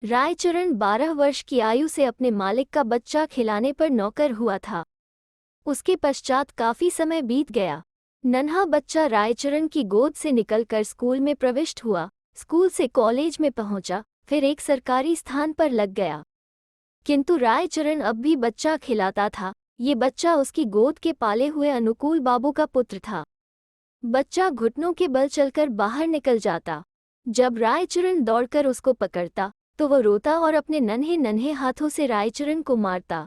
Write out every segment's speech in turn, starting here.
रायचरण 12 वर्ष की आयु से अपने मालिक का बच्चा खिलाने पर नौकर हुआ था। उसके पश्चात काफी समय बीत गया। नन्हा बच्चा रायचरण की गोद से निकलकर स्कूल में प्रविष्ट हुआ, स्कूल से कॉलेज में पहुंचा, फिर एक सरकारी स्थान पर लग गया। किंतु रायचरण अब भी बच्चा खिलाता था। ये बच्चा उसकी गोद के पाले हुए अनुकूल बाबू का पुत्र था। बच्चा घुटनों के बल चलकर बाहर निकल जाता। जब रायचरण दौड़कर उसको पकड़ता तो वो रोता और अपने नन्हे नन्हे हाथों से रायचरण को मारता।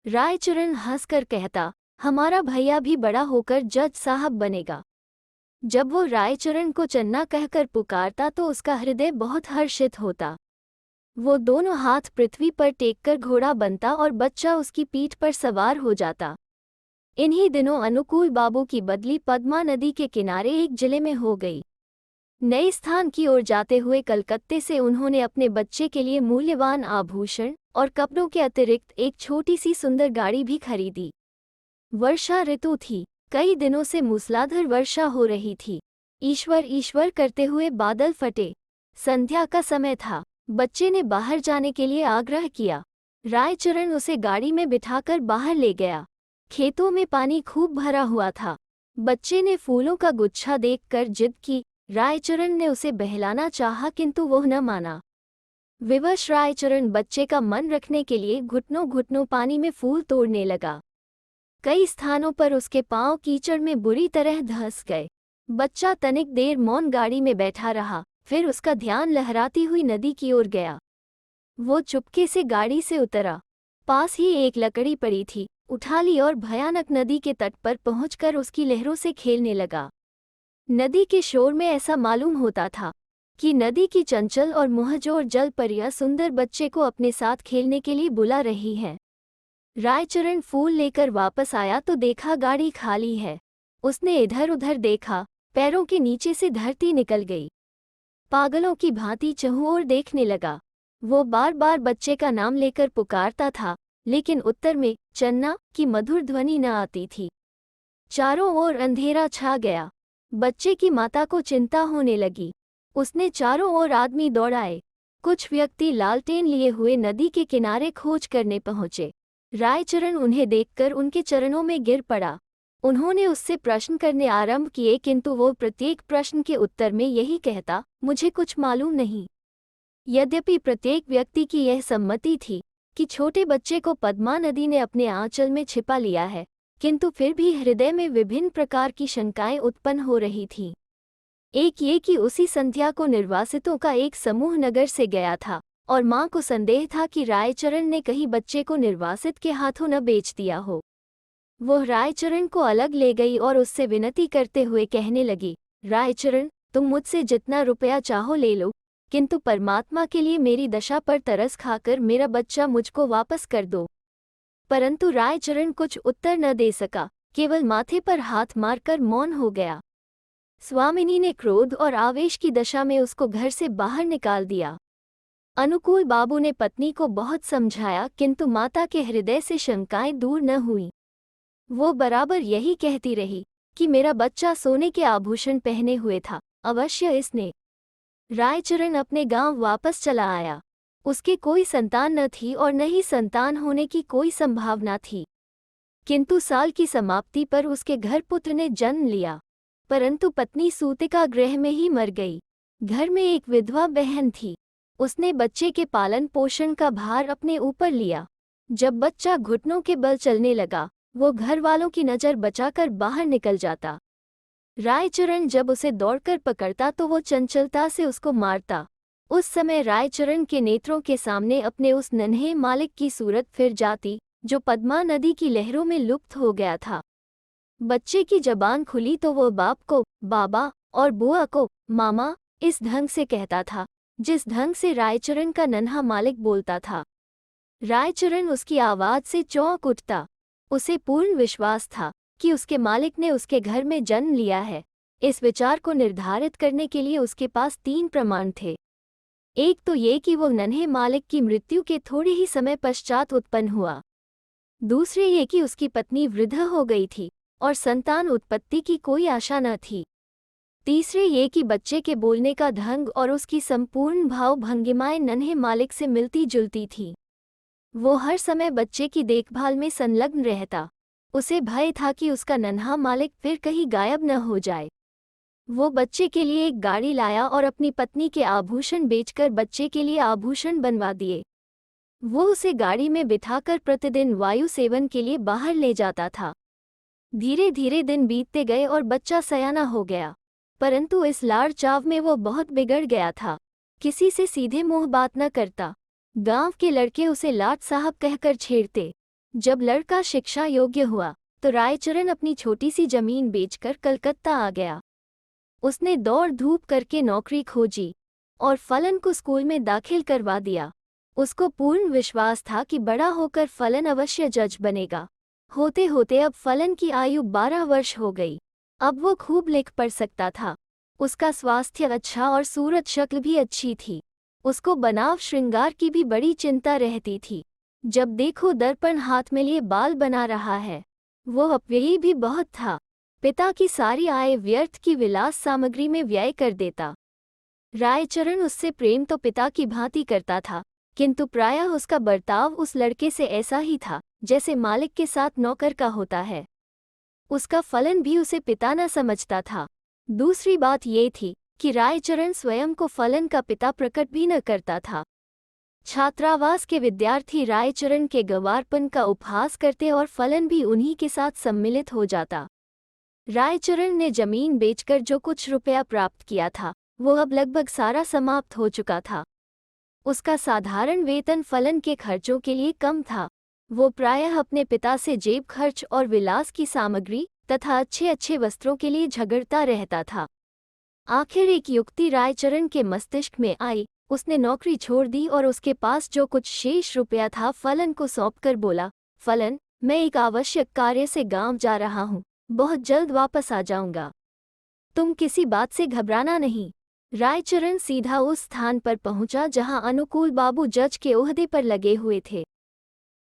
रायचरण हंसकर कहता, हमारा भैया भी बड़ा होकर जज साहब बनेगा। जब वो रायचरण को चन्ना कहकर पुकारता तो उसका हृदय बहुत हर्षित होता। वो दोनों हाथ पृथ्वी पर टेककर घोड़ा बनता और बच्चा उसकी पीठ पर सवार हो जाता। इन्हीं दिनों अनुकूल बाबू की बदली पद्मा नदी के किनारे एक जिले में हो गई। नए स्थान की ओर जाते हुए कलकत्ते से उन्होंने अपने बच्चे के लिए मूल्यवान आभूषण और कपड़ों के अतिरिक्त एक छोटी सी सुंदर गाड़ी भी खरीदी। वर्षा ऋतु थी, कई दिनों से मूसलाधार वर्षा हो रही थी। ईश्वर ईश्वर करते हुए बादल फटे। संध्या का समय था। बच्चे ने बाहर जाने के लिए आग्रह किया। रायचरण उसे गाड़ी में बिठाकर बाहर ले गया। खेतों में पानी खूब भरा हुआ था। बच्चे ने फूलों का गुच्छा देखकर जिद की। रायचरण ने उसे बहलाना चाहा किंतु वह न माना। विवश रायचरण बच्चे का मन रखने के लिए घुटनों घुटनों पानी में फूल तोड़ने लगा। कई स्थानों पर उसके पांव कीचड़ में बुरी तरह धंस गए। बच्चा तनिक देर मौन गाड़ी में बैठा रहा, फिर उसका ध्यान लहराती हुई नदी की ओर गया। वो चुपके से गाड़ी से उतरा। पास ही एक लकड़ी पड़ी थी, उठा ली और भयानक नदी के तट पर पहुंचकर उसकी लहरों से खेलने लगा। नदी के शोर में ऐसा मालूम होता था कि नदी की चंचल और मुहजोर जल परियां सुंदर बच्चे को अपने साथ खेलने के लिए बुला रही हैं। रायचरण फूल लेकर वापस आया तो देखा गाड़ी खाली है। उसने इधर उधर देखा, पैरों के नीचे से धरती निकल गई। पागलों की भांति चहुओर देखने लगा। वो बार बार बच्चे का नाम लेकर पुकारता था, लेकिन उत्तर में चन्ना की मधुर ध्वनि न आती थी। चारों ओर अंधेरा छा गया। बच्चे की माता को चिंता होने लगी। उसने चारों ओर आदमी दौड़ाए। कुछ व्यक्ति लालटेन लिए हुए नदी के किनारे खोज करने पहुंचे। रायचरण उन्हें देखकर उनके चरणों में गिर पड़ा। उन्होंने उससे प्रश्न करने आरंभ किए, किंतु वो प्रत्येक प्रश्न के उत्तर में यही कहता, मुझे कुछ मालूम नहीं। यद्यपि प्रत्येक व्यक्ति की यह सम्मति थी कि छोटे बच्चे को पद्मा नदी ने अपने आंचल में छिपा लिया है, किंतु फिर भी हृदय में विभिन्न प्रकार की शंकाएं उत्पन्न हो रही थीं। एक ये कि उसी संध्या को निर्वासितों का एक समूह नगर से गया था और मां को संदेह था कि रायचरण ने कहीं बच्चे को निर्वासित के हाथों न बेच दिया हो। वह रायचरण को अलग ले गई और उससे विनती करते हुए कहने लगी, रायचरण, तुम मुझसे जितना रुपया चाहो ले लो, किंतु परमात्मा के लिए मेरी दशा पर तरस खाकर मेरा बच्चा मुझको वापस कर दो। परंतु रायचरण कुछ उत्तर न दे सका, केवल माथे पर हाथ मारकर मौन हो गया। स्वामिनी ने क्रोध और आवेश की दशा में उसको घर से बाहर निकाल दिया। अनुकूल बाबू ने पत्नी को बहुत समझाया, किंतु माता के हृदय से शंकाएं दूर न हुई। वो बराबर यही कहती रही कि मेरा बच्चा सोने के आभूषण पहने हुए था, अवश्य इसने। रायचरण अपने गांव वापस चला आया। उसके कोई संतान न थी और न ही संतान होने की कोई संभावना थी। किंतु साल की समाप्ति पर उसके घर पुत्र ने जन्म लिया, परंतु पत्नी सूतिका गृह में ही मर गई। घर में एक विधवा बहन थी। उसने बच्चे के पालन पोषण का भार अपने ऊपर लिया। जब बच्चा घुटनों के बल चलने लगा, वो घर वालों की नज़र बचाकर बाहर निकल जाता। रायचरण जब उसे दौड़कर पकड़ता तो वो चंचलता से उसको मारता। उस समय रायचरण के नेत्रों के सामने अपने उस नन्हे मालिक की सूरत फिर जाती, जो पद्मा नदी की लहरों में लुप्त हो गया था। बच्चे की जबान खुली तो वो बाप को बाबा और बुआ को मामा इस ढंग से कहता था, जिस ढंग से रायचरण का नन्हा मालिक बोलता था। रायचरण उसकी आवाज से चौंक उठता। उसे पूर्ण विश्वास था कि उसके मालिक ने उसके घर में जन्म लिया है। इस विचार को निर्धारित करने के लिए उसके पास 3 प्रमाण थे। एक तो ये कि वो नन्हे मालिक की मृत्यु के थोड़े ही समय पश्चात उत्पन्न हुआ। दूसरे ये कि उसकी पत्नी वृद्ध हो गई थी और संतान उत्पत्ति की कोई आशा न थी। तीसरे ये कि बच्चे के बोलने का ढंग और उसकी संपूर्ण भाव भंगिमाएं नन्हे मालिक से मिलती जुलती थी। वो हर समय बच्चे की देखभाल में संलग्न रहता। उसे भय था कि उसका नन्हा मालिक फिर कहीं गायब न हो जाए। वो बच्चे के लिए एक गाड़ी लाया और अपनी पत्नी के आभूषण बेचकर बच्चे के लिए आभूषण बनवा दिए। वो उसे गाड़ी में बिठाकर प्रतिदिन वायु सेवन के लिए बाहर ले जाता था। धीरे धीरे दिन बीतते गए और बच्चा सयाना हो गया, परंतु इस लाड़ चाव में वो बहुत बिगड़ गया था। किसी से सीधे मुंह बात न करता। गांव के लड़के उसे लाट साहब कहकर छेड़ते। जब लड़का शिक्षा योग्य हुआ तो रायचरण अपनी छोटी सी जमीन बेचकर कलकत्ता आ गया। उसने दौड़ धूप करके नौकरी खोजी और फलन को स्कूल में दाखिल करवा दिया। उसको पूर्ण विश्वास था कि बड़ा होकर फलन अवश्य जज बनेगा। होते होते अब फलन की आयु 12 वर्ष हो गई। अब वो खूब लिख पढ़ सकता था। उसका स्वास्थ्य अच्छा और सूरत शक्ल भी अच्छी थी। उसको बनाव श्रृंगार की भी बड़ी चिंता रहती थी। जब देखो दर्पण हाथ में लिए बाल बना रहा है। वो अपव्ययी भी बहुत था। पिता की सारी आय व्यर्थ की विलास सामग्री में व्यय कर देता। रायचरण उससे प्रेम तो पिता की भांति करता था, किंतु प्रायः उसका बर्ताव उस लड़के से ऐसा ही था जैसे मालिक के साथ नौकर का होता है। उसका फलन भी उसे पिता न समझता था। दूसरी बात ये थी कि रायचरण स्वयं को फलन का पिता प्रकट भी न करता था। छात्रावास के विद्यार्थी रायचरण के गंवारपन का उपहास करते और फलन भी उन्हीं के साथ सम्मिलित हो जाता। रायचरण ने जमीन बेचकर जो कुछ रुपया प्राप्त किया था वो अब लगभग सारा समाप्त हो चुका था। उसका साधारण वेतन फलन के खर्चों के लिए कम था। वो प्रायः अपने पिता से जेब खर्च और विलास की सामग्री तथा अच्छे अच्छे वस्त्रों के लिए झगड़ता रहता था। आखिर एक युक्ति रायचरण के मस्तिष्क में आई। उसने नौकरी छोड़ दी और उसके पास जो कुछ शेष रुपया था फलन को सौंपकर बोला, फलन, मैं एक आवश्यक कार्य से गांव जा रहा हूँ, बहुत जल्द वापस आ जाऊंगा। तुम किसी बात से घबराना नहीं। रायचरण सीधा उस स्थान पर पहुंचा जहां अनुकूल बाबू जज के ओहदे पर लगे हुए थे।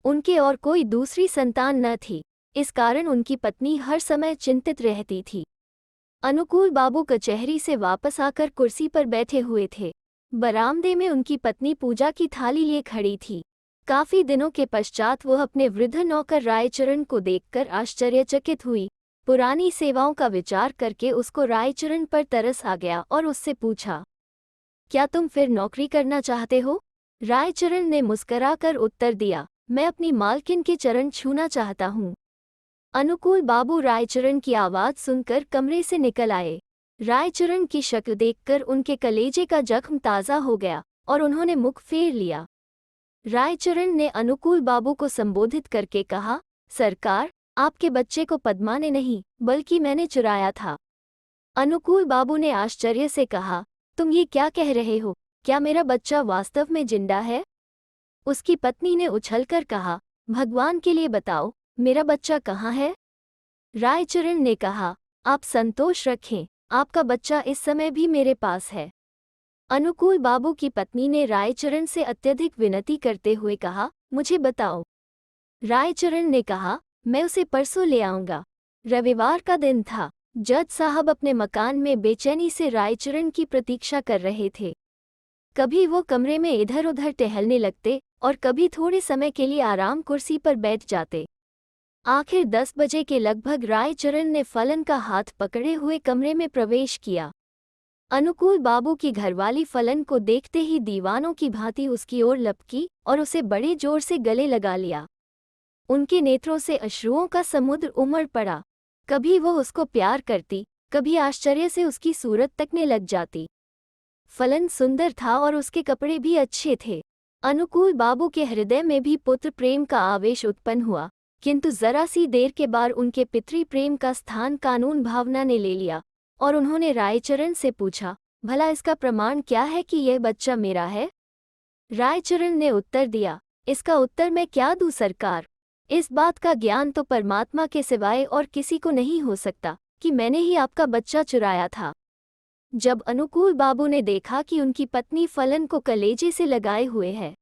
उनके और कोई दूसरी संतान न थी, इस कारण उनकी पत्नी हर समय चिंतित रहती थी। अनुकूल बाबू कचहरी से वापस आकर कुर्सी पर बैठे हुए थे। बरामदे में उनकी पत्नी पूजा की थाली लिए खड़ी थी। काफी दिनों के पश्चात वह अपने वृद्ध नौकर रायचरण को देखकर आश्चर्यचकित हुई। पुरानी सेवाओं का विचार करके उसको रायचरण पर तरस आ गया और उससे पूछा, क्या तुम फिर नौकरी करना चाहते हो? रायचरण ने मुस्कराकर उत्तर दिया, मैं अपनी मालकिन के चरण छूना चाहता हूँ। अनुकूल बाबू रायचरण की आवाज सुनकर कमरे से निकल आए। रायचरण की शक्ल देखकर उनके कलेजे का जख्म ताज़ा हो गया और उन्होंने मुख फेर लिया। रायचरण ने अनुकूल बाबू को संबोधित करके कहा, सरकार, आपके बच्चे को पद्मा ने नहीं बल्कि मैंने चुराया था। अनुकूल बाबू ने आश्चर्य से कहा, तुम ये क्या कह रहे हो? क्या मेरा बच्चा वास्तव में जिंदा है? उसकी पत्नी ने उछलकर कहा, भगवान के लिए बताओ, मेरा बच्चा कहाँ है? रायचरण ने कहा, आप संतोष रखें, आपका बच्चा इस समय भी मेरे पास है। अनुकूल बाबू की पत्नी ने रायचरण से अत्यधिक विनती करते हुए कहा, मुझे बताओ। रायचरण ने कहा, मैं उसे परसों ले आऊंगा। रविवार का दिन था। जज साहब अपने मकान में बेचैनी से रायचरण की प्रतीक्षा कर रहे थे। कभी वो कमरे में इधर उधर टहलने लगते और कभी थोड़े समय के लिए आराम कुर्सी पर बैठ जाते। आखिर 10 बजे के लगभग रायचरण ने फलन का हाथ पकड़े हुए कमरे में प्रवेश किया। अनुकूल बाबू की घरवाली फलन को देखते ही दीवानों की भांति उसकी ओर लपकी और उसे बड़े जोर से गले लगा लिया। उनके नेत्रों से अश्रुओं का समुद्र उमड़ पड़ा। कभी वो उसको प्यार करती, कभी आश्चर्य से उसकी सूरत तकने लग जाती। फलन सुंदर था और उसके कपड़े भी अच्छे थे। अनुकूल बाबू के हृदय में भी पुत्र प्रेम का आवेश उत्पन्न हुआ, किंतु जरा सी देर के बाद उनके पितृ प्रेम का स्थान कानून भावना ने ले लिया और उन्होंने रायचरण से पूछा, भला इसका प्रमाण क्या है कि यह बच्चा मेरा है? रायचरण ने उत्तर दिया, इसका उत्तर मैं क्या दूं सरकार? इस बात का ज्ञान तो परमात्मा के सिवाय और किसी को नहीं हो सकता कि मैंने ही आपका बच्चा चुराया था। जब अनुकूल बाबू ने देखा कि उनकी पत्नी फलन को कलेजे से लगाए हुए है,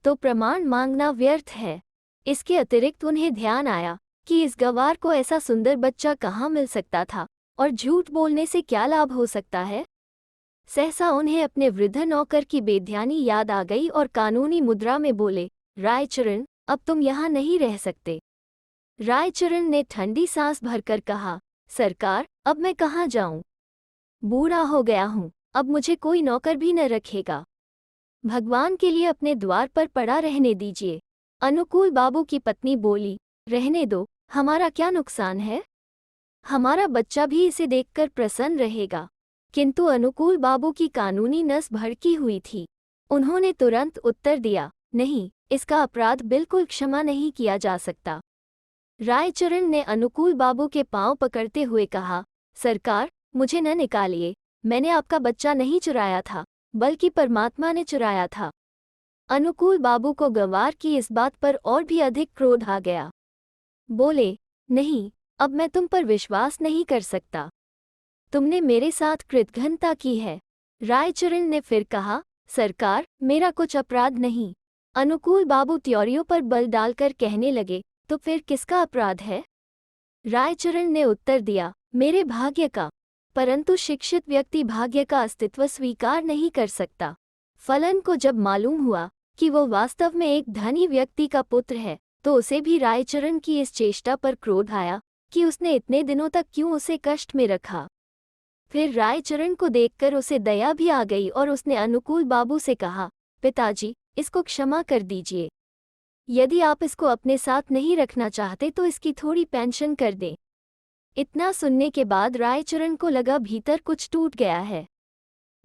तो प्रमाण मांगना व्यर्थ है। इसके अतिरिक्त उन्हें ध्यान आया कि इस गंवार को ऐसा सुंदर बच्चा कहाँ मिल सकता था और झूठ बोलने से क्या लाभ हो सकता है? सहसा उन्हें अपने वृद्ध नौकर की बेध्यानी याद आ गई और कानूनी मुद्रा में बोले, रायचरण, अब तुम यहाँ नहीं रह सकते। रायचरण ने ठंडी सांस भरकर कहा, सरकार, अब मैं कहाँ जाऊं? बूढ़ा हो गया हूं, अब मुझे कोई नौकर भी न रखेगा। भगवान के लिए अपने द्वार पर पड़ा रहने दीजिए। अनुकूल बाबू की पत्नी बोली, रहने दो, हमारा क्या नुकसान है? हमारा बच्चा भी इसे देखकर प्रसन्न रहेगा। किंतु अनुकूल बाबू की कानूनी नस भड़की हुई थी। उन्होंने तुरंत उत्तर दिया, नहीं, इसका अपराध बिल्कुल क्षमा नहीं किया जा सकता। रायचरण ने अनुकूल बाबू के पांव पकड़ते हुए कहा, सरकार, मुझे न निकालिए, मैंने आपका बच्चा नहीं चुराया था, बल्कि परमात्मा ने चुराया था। अनुकूल बाबू को गंवार की इस बात पर और भी अधिक क्रोध आ गया। बोले, नहीं, अब मैं तुम पर विश्वास नहीं कर सकता। तुमने मेरे साथ कृतघ्नता की है। रायचरण ने फिर कहा, सरकार, मेरा कुछ अपराध नहीं। अनुकूल बाबू त्योरियों पर बल डालकर कहने लगे, तो फिर किसका अपराध है? रायचरण ने उत्तर दिया, मेरे भाग्य का। परंतु शिक्षित व्यक्ति भाग्य का अस्तित्व स्वीकार नहीं कर सकता। फलन को जब मालूम हुआ कि वो वास्तव में एक धनी व्यक्ति का पुत्र है, तो उसे भी रायचरण की इस चेष्टा पर क्रोध आया कि उसने इतने दिनों तक क्यों उसे कष्ट में रखा। फिर रायचरण को देखकर उसे दया भी आ गई और उसने अनुकूल बाबू से कहा, पिताजी, इसको क्षमा कर दीजिए। यदि आप इसको अपने साथ नहीं रखना चाहते तो इसकी थोड़ी पेंशन कर दें। इतना सुनने के बाद रायचरण को लगा भीतर कुछ टूट गया है।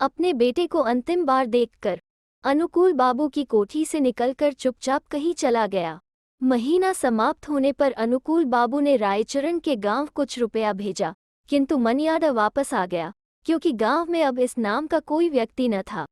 अपने बेटे को अंतिम बार देखकर अनुकूल बाबू की कोठी से निकलकर चुपचाप कहीं चला गया। महीना समाप्त होने पर अनुकूल बाबू ने रायचरण के गांव कुछ रुपया भेजा, किंतु मनियार्डर वापस आ गया, क्योंकि गांव में अब इस नाम का कोई व्यक्ति न था।